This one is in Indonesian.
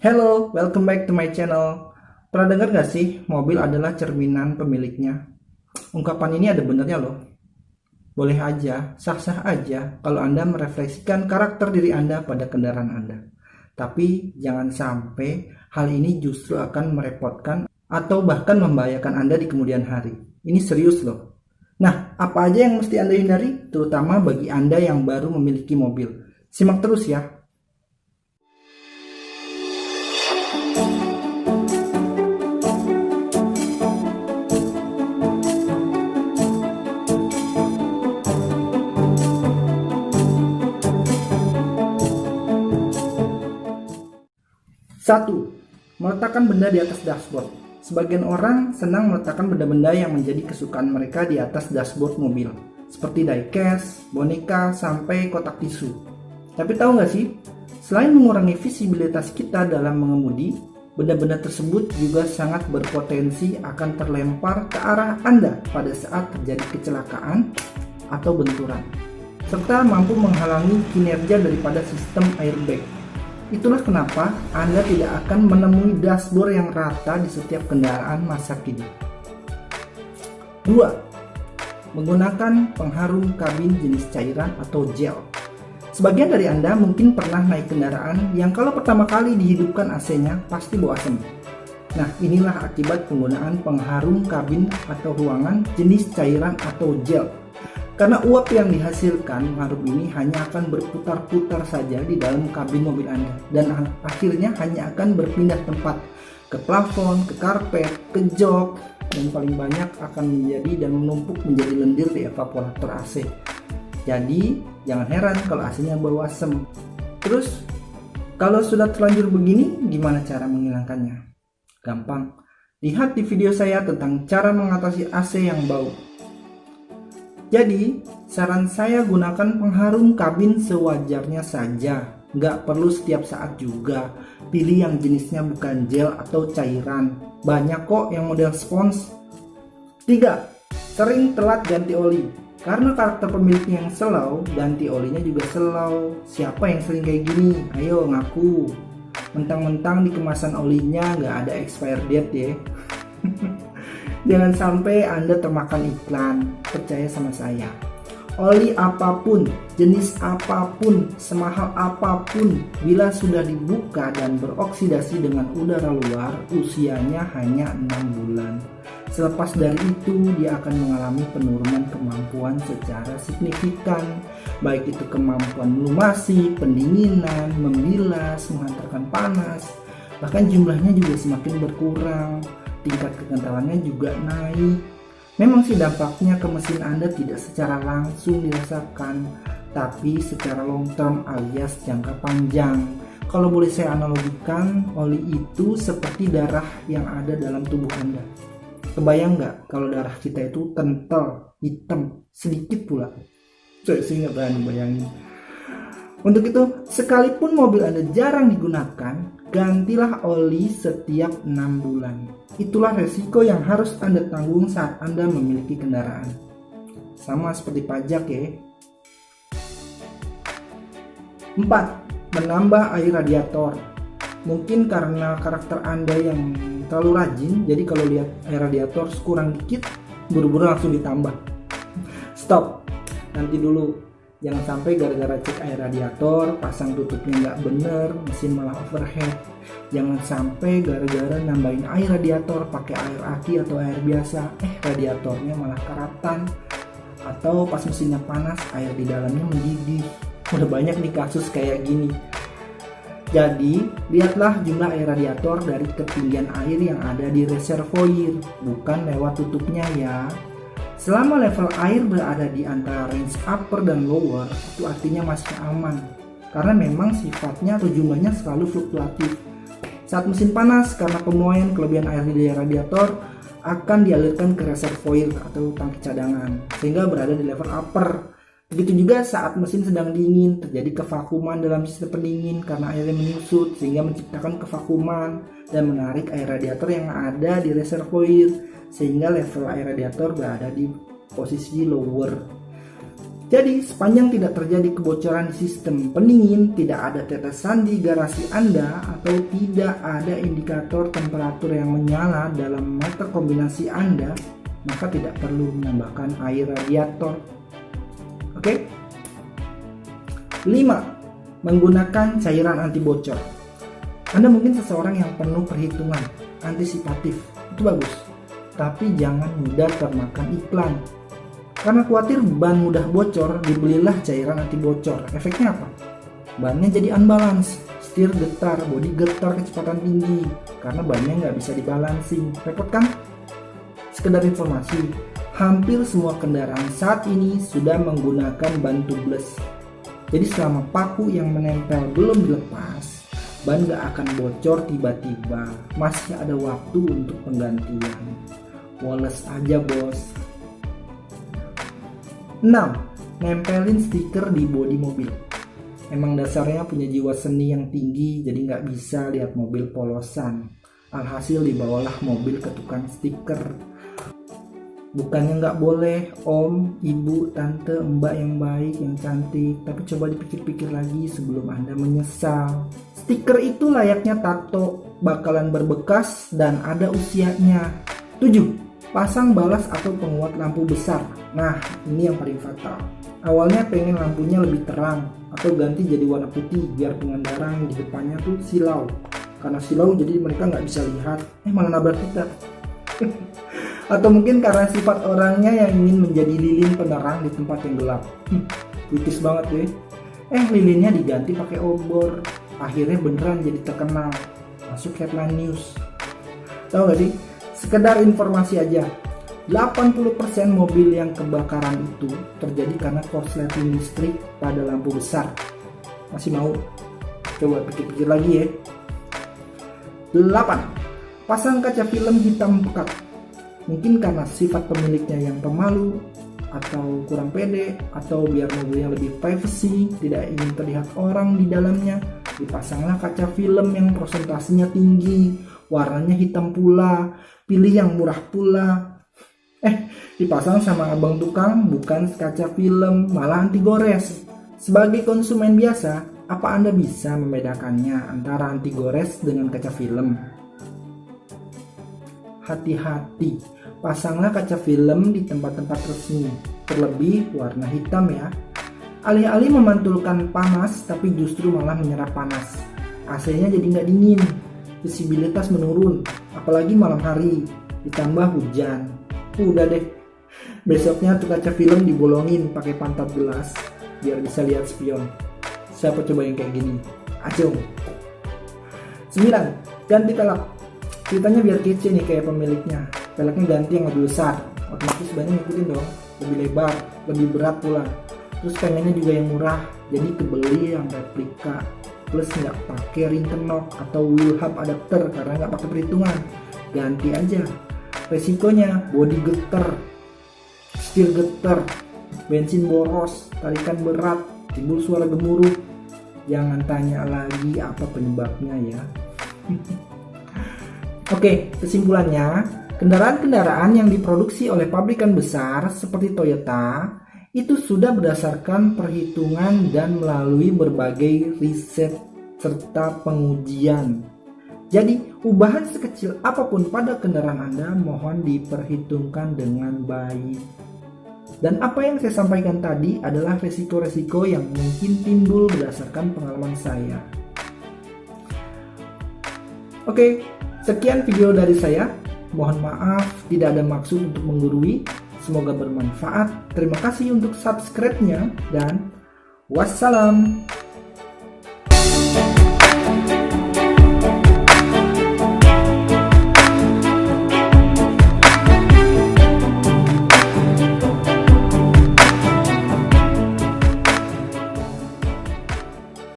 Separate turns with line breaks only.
Hello, welcome back to my channel. Pernah dengar gak sih, mobil adalah cerminan pemiliknya? Ungkapan ini ada benernya loh. Boleh aja, sah-sah aja kalau Anda merefleksikan karakter diri Anda pada kendaraan Anda. Tapi jangan sampai hal ini justru akan merepotkan atau bahkan membahayakan Anda di kemudian hari. Ini serius loh. Nah, apa aja yang mesti Anda hindari? Terutama bagi Anda yang baru memiliki mobil. Simak terus ya. Satu, meletakkan benda di atas dashboard. Sebagian orang senang meletakkan benda-benda yang menjadi kesukaan mereka di atas dashboard mobil, seperti diecast, boneka, sampai kotak tisu. Tapi tahu nggak sih, selain mengurangi visibilitas kita dalam mengemudi, benda-benda tersebut juga sangat berpotensi akan terlempar ke arah Anda pada saat terjadi kecelakaan atau benturan, serta mampu menghalangi kinerja daripada sistem airbag. Itulah kenapa Anda tidak akan menemui dashboard yang rata di setiap kendaraan masa kini. 2. Menggunakan pengharum kabin jenis cairan atau gel. Sebagian dari Anda mungkin pernah naik kendaraan yang kalau pertama kali dihidupkan AC-nya pasti bau asam. Nah, inilah akibat penggunaan pengharum kabin atau ruangan jenis cairan atau gel. Karena uap yang dihasilkan pengharum ini hanya akan berputar-putar saja di dalam kabin mobil Anda, dan akhirnya hanya akan berpindah tempat ke plafon, ke karpet, ke jok, dan paling banyak akan menjadi dan menumpuk menjadi lendir di evaporator AC. Jadi jangan heran kalau AC-nya bau asem. Terus kalau sudah terlanjur begini, gimana cara menghilangkannya? Gampang. Lihat di video saya tentang cara mengatasi AC yang bau. Jadi, saran saya gunakan pengharum kabin sewajarnya saja. Nggak perlu setiap saat juga. Pilih yang jenisnya bukan gel atau cairan. Banyak kok yang model spons. 3. Sering telat ganti oli. Karena karakter pemiliknya yang slow, ganti olinya juga slow. Siapa yang sering kayak gini? Ayo ngaku. Mentang-mentang di kemasan olinya nggak ada expired date ya. Jangan sampai Anda termakan iklan. Percaya sama saya. Oli apapun, jenis apapun, semahal apapun, bila sudah dibuka dan beroksidasi dengan udara luar, usianya hanya 6 bulan. Selepas dari itu, dia akan mengalami penurunan kemampuan secara signifikan, baik itu kemampuan melumasi, pendinginan, membilas, menghantarkan panas, bahkan jumlahnya juga semakin berkurang. Tingkat kekentalannya juga naik. Memang sih dampaknya ke mesin Anda tidak secara langsung dirasakan, tapi secara long term alias jangka panjang. Kalau boleh saya analogikan, oli itu seperti darah yang ada dalam tubuh Anda. Kebayang nggak kalau darah kita itu kental, hitam, sedikit pula? Saya sih nggak berani bayangin. Untuk itu, sekalipun mobil Anda jarang digunakan, gantilah oli setiap 6 bulan. Itulah resiko yang harus Anda tanggung saat Anda memiliki kendaraan. Sama seperti pajak ya. 4. Menambah air radiator. Mungkin karena karakter Anda yang terlalu rajin, jadi kalau lihat air radiator kurang dikit, buru-buru langsung ditambah. Stop, nanti dulu. Jangan sampai gara-gara cek air radiator, pasang tutupnya nggak bener, mesin malah overheat. Jangan sampai gara-gara nambahin air radiator pakai air aki atau air biasa, radiatornya malah karatan. Atau pas mesinnya panas, air di dalamnya mendidih. Udah banyak nih kasus kayak gini. Jadi, lihatlah jumlah air radiator dari ketinggian air yang ada di reservoir, bukan lewat tutupnya ya. Selama level air berada di antara range upper dan lower, itu artinya masih aman. Karena memang sifatnya atau jumlahnya selalu fluktuatif. Saat mesin panas, karena pemuaian kelebihan air di radiator akan dialirkan ke reservoir atau tangki cadangan, sehingga berada di level upper. Begitu juga saat mesin sedang dingin, terjadi kevakuman dalam sistem pendingin karena airnya menyusut, sehingga menciptakan kevakuman dan menarik air radiator yang ada di reservoir, sehingga level air radiator berada di posisi lower. Jadi, sepanjang tidak terjadi kebocoran di sistem pendingin, tidak ada tetesan di garasi Anda, atau tidak ada indikator temperatur yang menyala dalam meter kombinasi Anda, maka tidak perlu menambahkan air radiator. Oke? 5. Menggunakan cairan anti bocor. Anda mungkin seseorang yang penuh perhitungan, antisipatif, itu bagus. Tapi jangan mudah termakan iklan. Karena khawatir ban mudah bocor, dibelilah cairan anti bocor. Efeknya apa? Bannya jadi unbalance, setir getar, bodi getar kecepatan tinggi, karena bannya nggak bisa dibalancing. Repot kan? Sekedar informasi, hampir semua kendaraan saat ini sudah menggunakan ban tubeless. Jadi selama paku yang menempel belum dilepas, ban nggak akan bocor tiba-tiba. Masih ada waktu untuk penggantian. Woles aja bos. 6. Nempelin stiker di bodi mobil. Emang dasarnya punya jiwa seni yang tinggi, jadi nggak bisa lihat mobil polosan. Alhasil dibawalah mobil ke tukang stiker. Bukannya nggak boleh, om, ibu, tante, mbak yang baik, yang cantik. Tapi coba dipikir-pikir lagi sebelum Anda menyesal. Stiker itu layaknya tato, bakalan berbekas dan ada usianya. 7. Pasang balas atau penguat lampu besar. Nah, ini yang paling fatal. Awalnya pengen lampunya lebih terang atau ganti jadi warna putih biar pengendara yang di depannya tuh silau. Karena silau jadi mereka nggak bisa lihat, malah nabrak kita. Atau mungkin karena sifat orangnya yang ingin menjadi lilin penerang di tempat yang gelap. Puitis banget deh. Lilinnya diganti pakai obor. Akhirnya beneran jadi terkenal. Masuk headline news. Tahu gak sih? Sekedar informasi aja, 80% mobil yang kebakaran itu terjadi karena korsleting listrik pada lampu besar. Masih mau? Coba pikir-pikir lagi ya. 8. Pasang kaca film hitam pekat. Mungkin karena sifat pemiliknya yang pemalu, atau kurang pede, atau biar mobilnya lebih privacy, tidak ingin terlihat orang di dalamnya, dipasanglah kaca film yang presentasinya tinggi, warnanya hitam pula, pilih yang murah pula. Dipasang sama abang tukang bukan kaca film, malah anti gores. Sebagai konsumen biasa, apa Anda bisa membedakannya antara anti gores dengan kaca film? Hati-hati, pasanglah kaca film di tempat-tempat resmi, terlebih warna hitam ya. Alih-alih memantulkan panas, tapi justru malah menyerap panas. AC-nya jadi nggak dingin, visibilitas menurun, apalagi malam hari, ditambah hujan. Udah deh, besoknya tuh kaca film dibolongin pakai pantat gelas biar bisa lihat spion. Siapa coba yang kayak gini? Acung. 9. Ganti pelek. Ceritanya biar kece nih kayak pemiliknya. Peleknya ganti yang lebih besar, otomatis banyak ngikutin dong. Lebih lebar, lebih berat pula. Terus pengennya juga yang murah, jadi kebeli yang replika. Plus nggak pakai ring knock atau wheel hub adapter karena nggak pakai perhitungan. Ganti aja. Resikonya bodi getar, setir getar, bensin boros, tarikan berat, timbul suara gemuruh. Jangan tanya lagi apa penyebabnya ya. Oke, kesimpulannya, kendaraan-kendaraan yang diproduksi oleh pabrikan besar seperti Toyota itu sudah berdasarkan perhitungan dan melalui berbagai riset serta pengujian. Jadi, ubahan sekecil apapun pada kendaraan Anda mohon diperhitungkan dengan baik. Dan apa yang saya sampaikan tadi adalah resiko-resiko yang mungkin timbul berdasarkan pengalaman saya. Oke, sekian video dari saya. Mohon maaf tidak ada maksud untuk menggurui. Semoga bermanfaat. Terima kasih untuk subscribe-nya dan wassalam.